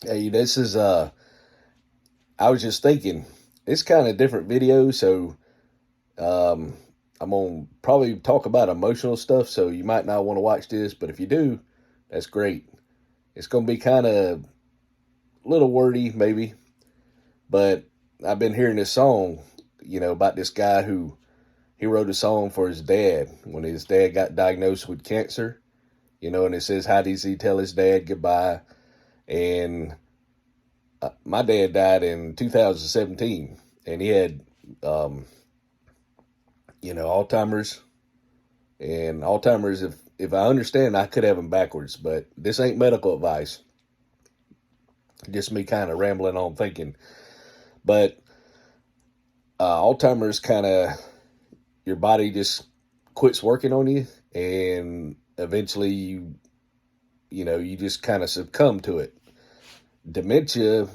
Hey, this is I was just thinking, it's kind of different video, so um I'm gonna probably talk about emotional stuff, so you might not want to watch this, but if you do, that's great. It's gonna be kind of a little wordy, maybe, but I've been hearing this song, about this guy who he wrote a song for his dad when his dad got diagnosed with cancer, and it says, how does he tell his dad goodbye? And my dad died in 2017, and he had, um, Alzheimer's. And Alzheimer's, if I understand, I could have him backwards, but this ain't medical advice. Just me kind of rambling on thinking. But Alzheimer's kind of, your body just quits working on you, and eventually you just kind of succumb to it. Dementia,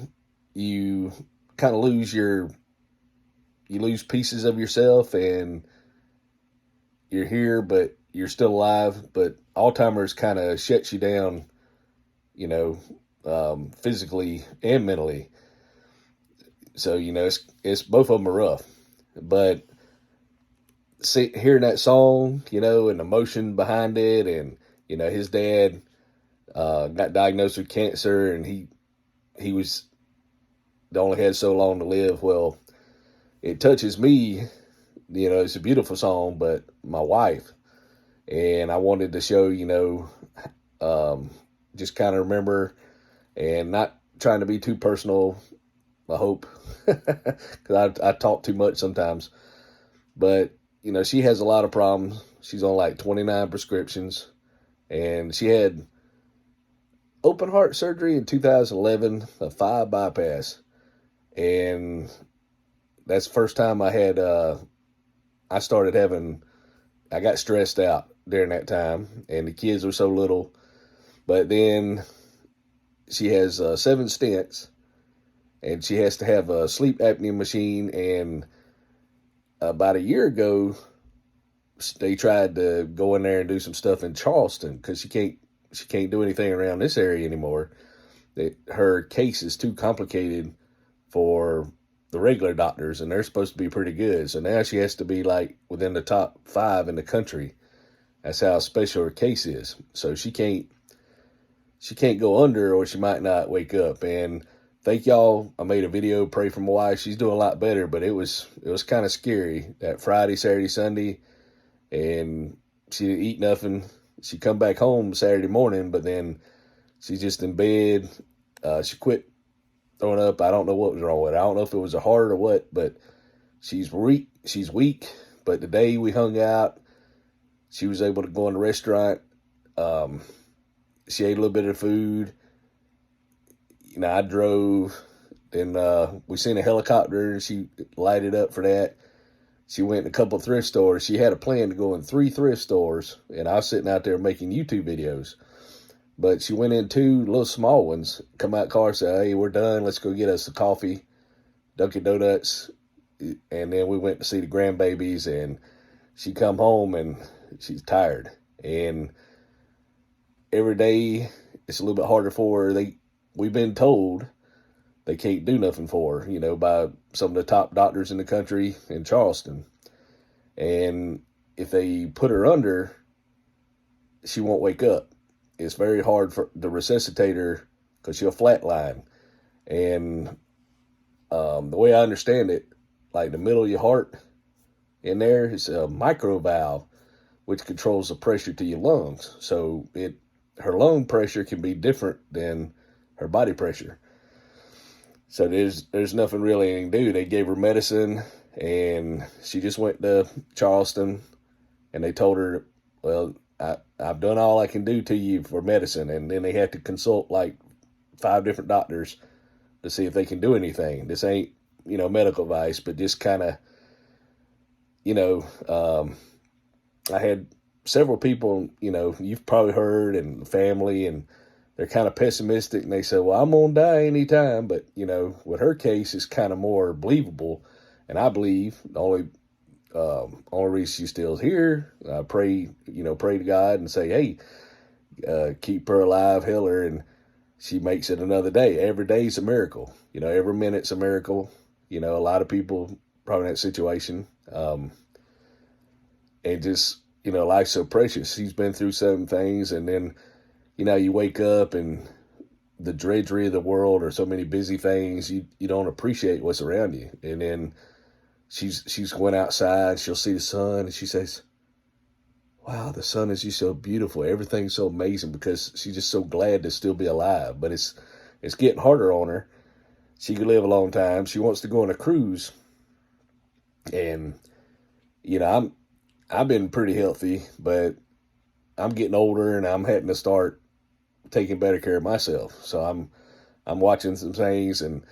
you kind of you lose pieces of yourself, and you're here, but you're still alive. But Alzheimer's kind of shuts you down, you know, physically and mentally. So it's both of them are rough. But hearing that song, and the emotion behind it, and his dad got diagnosed with cancer, and he was only had so long to live. Well, it touches me. It's a beautiful song, but my wife, and I wanted to show, um, just kind of remember, and not trying to be too personal, I hope, because I talk too much sometimes. But, she has a lot of problems. She's on like 29 prescriptions, and she had open heart surgery in 2011, a 5 bypass. And that's the first time I started I got stressed out during that time, and the kids were so little. But then she has 7 stents, and she has to have a sleep apnea machine. And about a year ago, they tried to go in there and do some stuff in Charleston because she can't do anything around this area anymore. Her case is too complicated for the regular doctors, and they're supposed to be pretty good. So now she has to be like within the top 5 in the country. That's how special her case is. So she can't go under, or she might not wake up. And thank y'all. I made a video, pray for my wife. She's doing a lot better, but it was kind of scary that Friday, Saturday, Sunday, and she didn't eat nothing. She come back home Saturday morning, but then she's just in bed. She quit throwing up. I don't know what was wrong with her. I don't know if it was a heart or what, but she's weak. She's weak. But the day we hung out, she was able to go in the restaurant. Um, she ate a little bit of food. I drove. Then we seen a helicopter, and she lighted up for that. She went in a couple of thrift stores. She had a plan to go in 3 thrift stores, and I was sitting out there making YouTube videos. But she went in 2 little small ones, come out car, said, hey, we're done. Let's go get us a coffee, Dunkin' Donuts. And then we went to see the grandbabies, and she come home, and she's tired. And every day it's a little bit harder for her. We've been told they can't do nothing for her, by some of the top doctors in the country in Charleston. And if they put her under, she won't wake up. It's very hard for the resuscitator because she'll flatline. And the way I understand it, like the middle of your heart in there is a micro valve which controls the pressure to your lungs. So her lung pressure can be different than her body pressure. So there's nothing really they can do. They gave her medicine, and she just went to Charleston, and they told her, well, I've done all I can do to you for medicine. And then they had to consult like 5 different doctors to see if they can do anything. This ain't, medical advice, but just kind of, you know, um, I had several people, you've probably heard, and family, and they're kind of pessimistic, and they say, well, I'm going to die anytime. But, with her case, it's kind of more believable. And I believe the only reason she's still here, pray to God and say, hey, keep her alive, heal her. And she makes it another day. Every day's a miracle. Every minute's a miracle. A lot of people probably in that situation. And just, life's so precious. She's been through certain things, and then, you wake up and the drudgery of the world or so many busy things, you don't appreciate what's around you. And then she's going outside, she'll see the sun, and she says, wow, the sun is just so beautiful. Everything's so amazing, because she's just so glad to still be alive. But it's getting harder on her. She could live a long time. She wants to go on a cruise. And, I've been pretty healthy, but I'm getting older and I'm having to start taking better care of myself. So I'm watching some things, and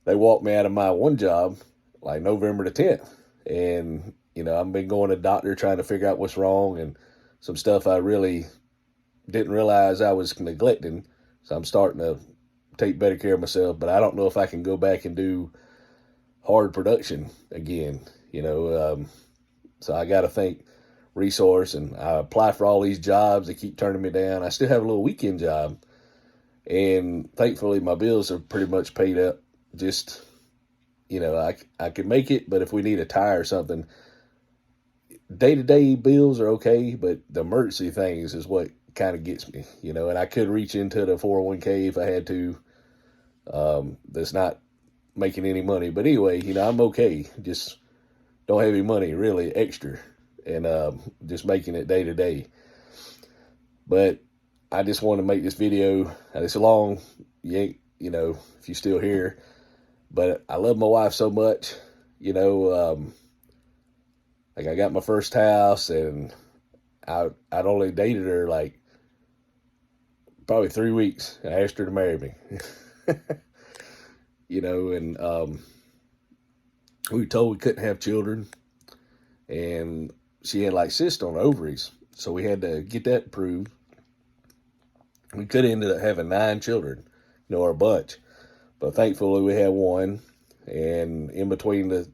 they walked me out of my one job like November the 10th. And, I've been going to the doctor trying to figure out what's wrong, and some stuff I really didn't realize I was neglecting. So I'm starting to take better care of myself, but I don't know if I can go back and do hard production again, so I got to think resource, and I apply for all these jobs. They keep turning me down. I still have a little weekend job, and thankfully my bills are pretty much paid up. Just, I can make it, but if we need a tire or something, day-to-day bills are okay, but the emergency things is what kind of gets me, and I could reach into the 401k if I had to. That's not making any money, but anyway, I'm okay. Just don't have any money really extra, and just making it day to day. But I just want to make this video. It's long, you ain't, if you're still here, but I love my wife so much, like I got my first house, and I'd only dated her like probably 3 weeks. I asked her to marry me. And we were told we couldn't have children, and she had like cysts on her ovaries, so we had to get that approved. We could have ended up having 9 children, or a bunch, but thankfully we had one. And in between the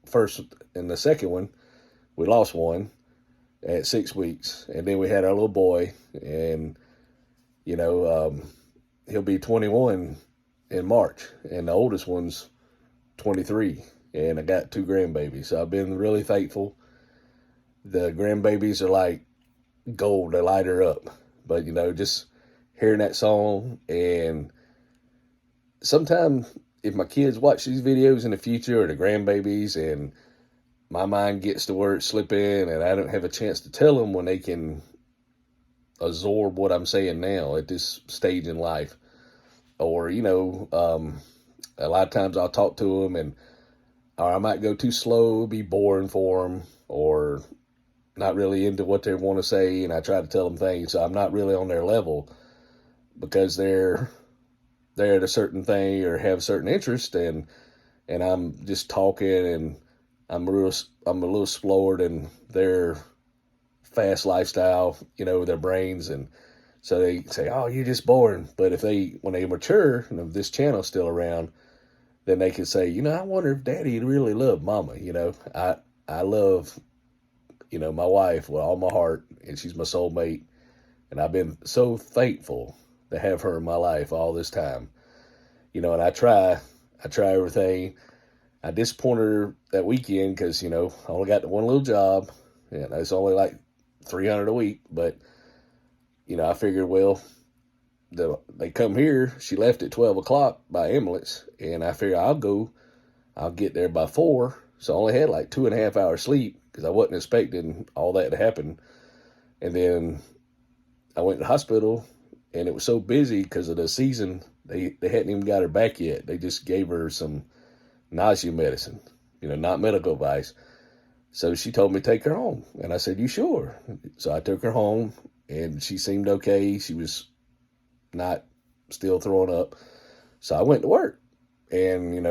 first and the second one, we lost one at 6 weeks, and then we had our little boy, and he'll be 21 in March, and the oldest one's 23, and I got 2 grandbabies. So I've been really thankful. The grandbabies are like gold. They light her up. But, just hearing that song, and sometimes if my kids watch these videos in the future, or the grandbabies, and my mind gets to where it's slipping and I don't have a chance to tell them when they can absorb what I'm saying now at this stage in life, or, a lot of times I'll talk to them, or I might go too slow, be boring for them, or not really into what they want to say, and I try to tell them things, so I'm not really on their level, because they're at a certain thing or have certain interest, and I'm just talking, and I'm a little slower than their fast lifestyle, their brains, and so they say, oh, you're just boring. But when they mature, and if this channel's still around, then they can say, I wonder if Daddy really loved Mama. I love, my wife with all my heart, and she's my soulmate, and I've been so thankful to have her in my life all this time. And I try everything. I disappointed her that weekend because, I only got the one little job, and it's only like $300 a week, but I figured, well, they come here. She left at 12 o'clock by ambulance, and I figured I'll get there by 4. So I only had like 2.5 hours sleep, because I wasn't expecting all that to happen. And then I went to the hospital, and it was so busy because of the season. They hadn't even got her back yet. They just gave her some nausea medicine, not medical advice. So she told me to take her home, and I said, you sure? So I took her home, and she seemed okay. She was not still throwing up. So I went to work, and,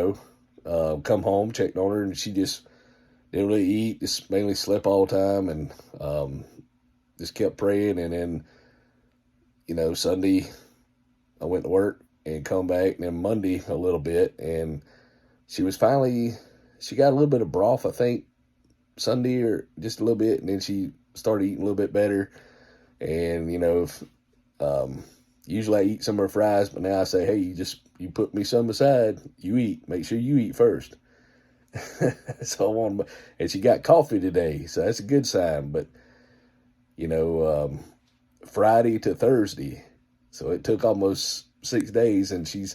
come home, checked on her, and she just didn't really eat, just mainly slept all the time, and just kept praying. And then, Sunday I went to work and come back, and then Monday a little bit, and she got a little bit of broth, I think, Sunday, or just a little bit, and then she started eating a little bit better. And Usually I eat some of her fries, but now I say, hey, you put me some aside, you eat. Make sure you eat first. So I want, and she got coffee today, so that's a good sign. But you know, Friday to Thursday, so it took almost 6 days, and she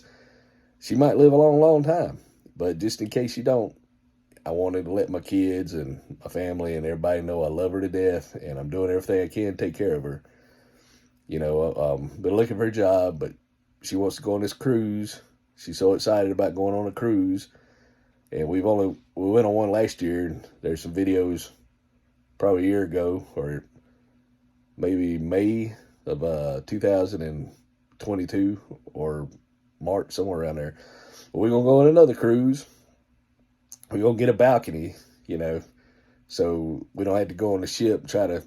might live a long, long time. But just in case you don't, I wanted to let my kids and my family and everybody know I love her to death, and I'm doing everything I can to take care of her. You know, been looking for a job, but she wants to go on this cruise. She's so excited about going on a cruise. And we went on one last year, and there's some videos probably a year ago, or maybe May of 2022 or March, somewhere around there. But we're going to go on another cruise. We're going to get a balcony, you know, so we don't have to go on the ship and try to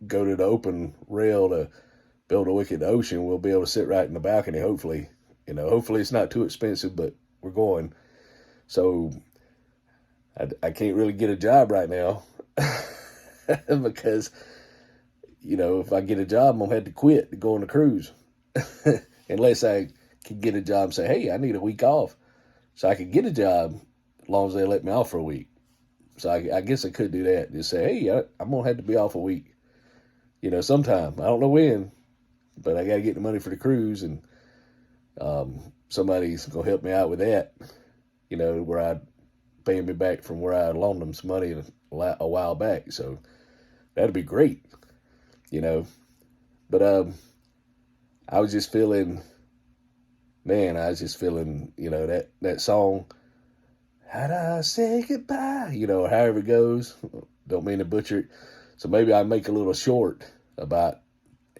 go to the open rail to be able to look at the ocean. We'll be able to sit right in the balcony, hopefully. You know, hopefully it's not too expensive, but we're going. So I can't really get a job right now because, you know, if I get a job, I'm going to have to quit to go on the cruise. Unless I can get a job and say, hey, I need a week off. So I could get a job as long as they let me off for a week. So I guess I could do that. Just say, hey, I'm going to have to be off a week. You know, sometime. I don't know when, but I got to get the money for the cruise, and somebody's going to help me out with that, you know, where I'd paying me back from where I loaned them some money a while back. So that'd be great, you know. But I was just feeling, you know, that song, how'd I say goodbye, you know, however it goes. Don't mean to butcher it. So maybe I make a little short about,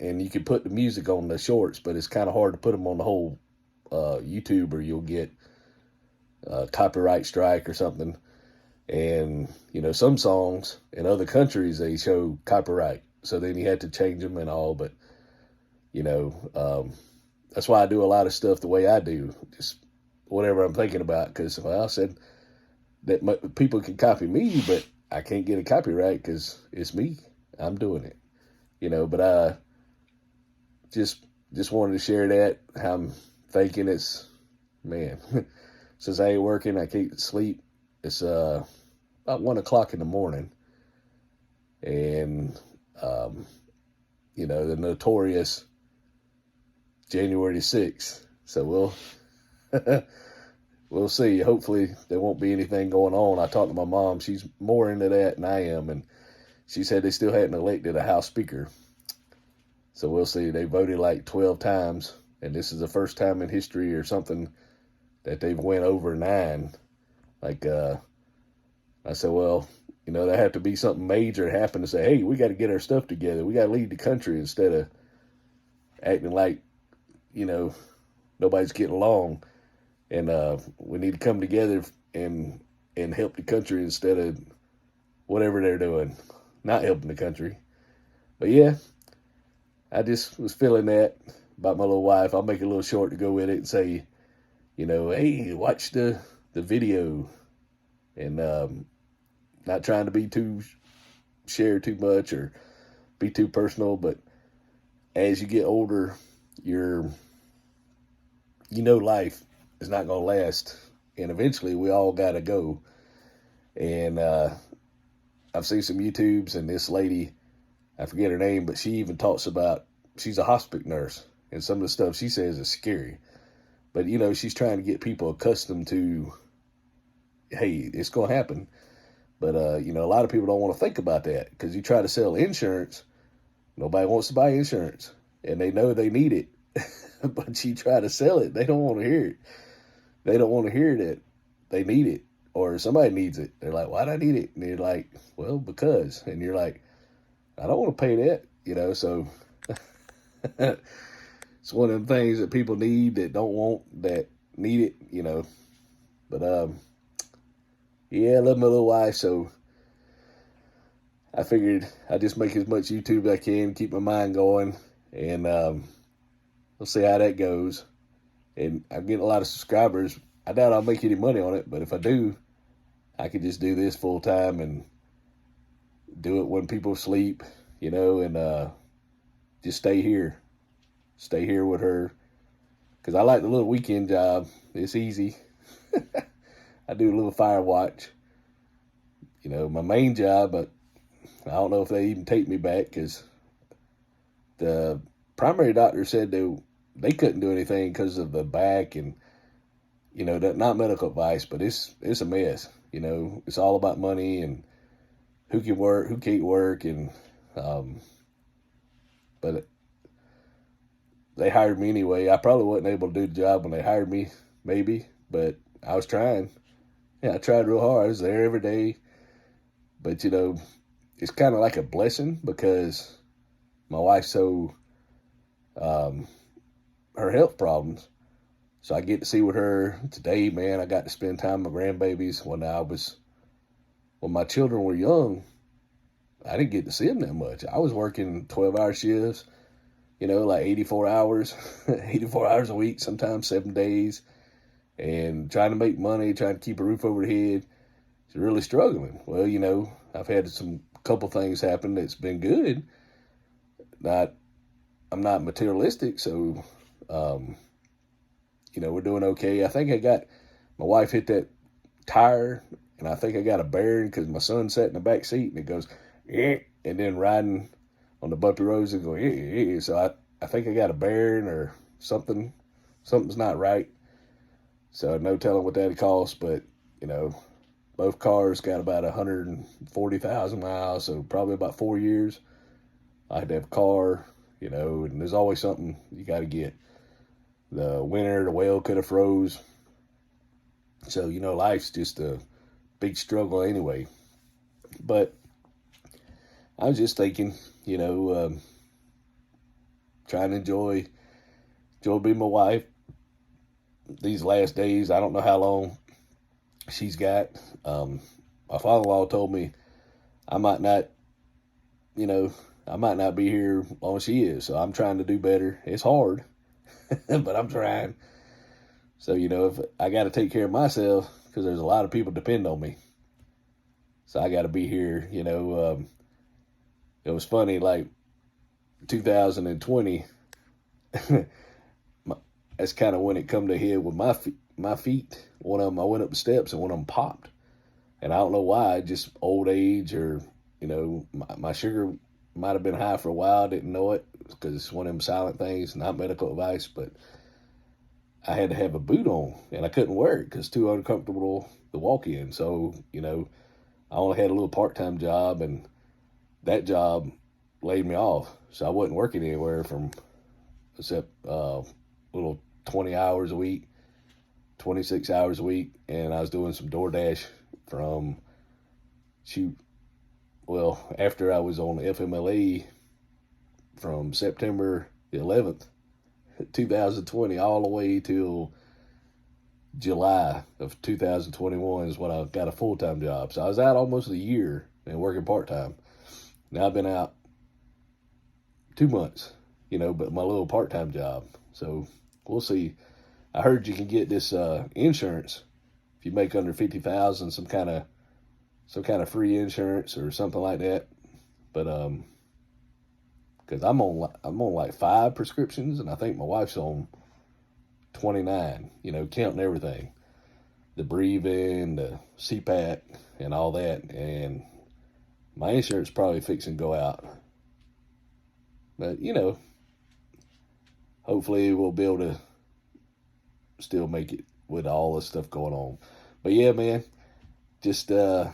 and you can put the music on the shorts, but it's kind of hard to put them on the whole YouTube, or you'll get copyright strike or something. And, you know, some songs in other countries, they show copyright. So then you have to change them and all. But, you know, that's why I do a lot of stuff the way I do. Just whatever I'm thinking about. Because, well, I said that people can copy me, but I can't get a copyright because it's me. I'm doing it. You know, but I just wanted to share that. How I'm thinking it's, man, since I ain't working, I can't sleep. It's about 1 o'clock in the morning, and you know, the notorious January 6th. So we'll see. Hopefully there won't be anything going on. I talked to my mom; she's more into that than I am, and she said they still hadn't elected a House Speaker. So we'll see. They voted like 12 times, and this is the first time in history or something that they've went over 9. Like, I said, well, you know, there have to be something major happen to say, hey, we got to get our stuff together. We got to lead the country instead of acting like, you know, nobody's getting along. And we need to come together and help the country instead of whatever they're doing, not helping the country. But yeah, I just was feeling that about my little wife. I'll make a little short to go with it and say, you know, hey, watch the video, and not trying to be share too much or be too personal, but as you get older, you know, life is not going to last, and eventually we all got to go. And I've seen some YouTubes, and this lady, I forget her name, but she even talks about, she's a hospice nurse, and some of the stuff she says is scary. But, you know, she's trying to get people accustomed to, hey, it's going to happen. But, you know, a lot of people don't want to think about that, because you try to sell insurance, nobody wants to buy insurance, and they know they need it. But you try to sell it, they don't want to hear it. They don't want to hear that they need it, or somebody needs it. They're like, why do I need it? And you're like, well, because. And you're like, I don't want to pay that, you know. So it's one of them things that people need that don't want, that need it, you know. But yeah, I love my little wife, so I figured I'd just make as much YouTube as I can, keep my mind going, and we'll see how that goes. And I'm getting a lot of subscribers. I doubt I'll make any money on it, but if I do, I could just do this full time and do it when people sleep, you know, and just stay here. stay here with her because I like the little weekend job. It's easy. I do a little fire watch. My main job, but I don't know if they even take me back because the primary doctor said they couldn't do anything because of the back and that not medical advice, but it's a mess. It's all about money and who can work, who can't work, and but they hired me anyway. I probably wasn't able to do the job when they hired me, maybe, but I was trying. Yeah, I tried real hard. I was there every day, but it's kind of like a blessing because my wife's so her health problems. So I get to see with her today, man. I got to spend time with my grandbabies when my children were young. I didn't get to see them that much. I was working 12-hour shifts, like 84 hours, 84 hours a week, sometimes 7 days, and trying to make money, trying to keep a roof over the head. It's really struggling. Well, I've had couple things happen that's been good. I'm not materialistic, so we're doing okay. I think my wife hit that tire, and I think I got a bearing because my son sat in the back seat, and it goes, yeah, and then riding on the bumpy roads, it goes, yeah. So I think I got a bearing or something. Something's not right. So no telling what that costs, but, both cars got about 140,000 miles, so probably about 4 years. I had to have a car, and there's always something you got to get. The winter, the well could have froze. So, life's just a big struggle anyway. But I was just thinking, trying to enjoy being my wife these last days. I don't know how long she's got. My father-in-law told me I might not be here as long as she is. So I'm trying to do better. It's hard. But I'm trying. So, if I got to take care of myself, because there's a lot of people depend on me. So I got to be here, it was funny, like 2020, that's kind of when it come to head with my feet. One of them, I went up the steps and one of them popped. And I don't know why, just old age or, my sugar might have been high for a while. Didn't know it because it's one of them silent things, not medical advice, but I had to have a boot on and I couldn't wear it because it's too uncomfortable to walk in. So, I only had a little part-time job and that laid me off. So I wasn't working anywhere except little 20 hours a week, 26 hours a week. And I was doing some DoorDash after I was on FMLA from September the 11th, 2020, all the way till July of 2021 is when I got a full-time job. So I was out almost a year and working part-time. Now I've been out 2 months, but my little part-time job. So we'll see. I heard you can get this insurance if you make under 50,000, some kind of free insurance or something like that. But because I'm on like 5 prescriptions, and I think my wife's on 29. Counting everything, the breathing, the CPAP, and all that. And my insurance probably fixing to go out. But hopefully we'll be able to still make it with all this stuff going on. But yeah, man, just that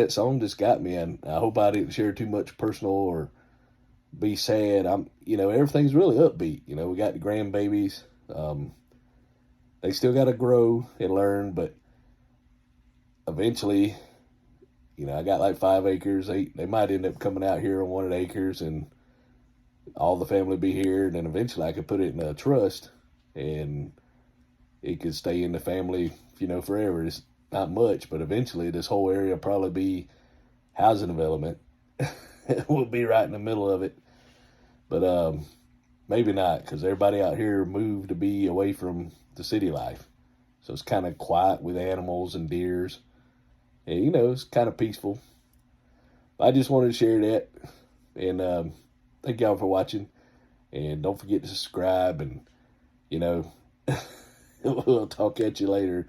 song just got me, and I hope I didn't share too much personal or be sad. Everything's really upbeat. We got the grandbabies. They still got to grow and learn, but eventually, I got like 5 acres. They might end up coming out here on one of the acres, and all the family be here. And then eventually, I could put it in a trust, and it could stay in the family, forever. It's not much, but eventually, this whole area will probably be housing development. We'll be right in the middle of it, but maybe not, because everybody out here moved to be away from the city life. So it's kind of quiet with animals and deers. And, it's kind of peaceful. I just wanted to share that. And thank y'all for watching. And don't forget to subscribe. And, you know, we'll talk at you later.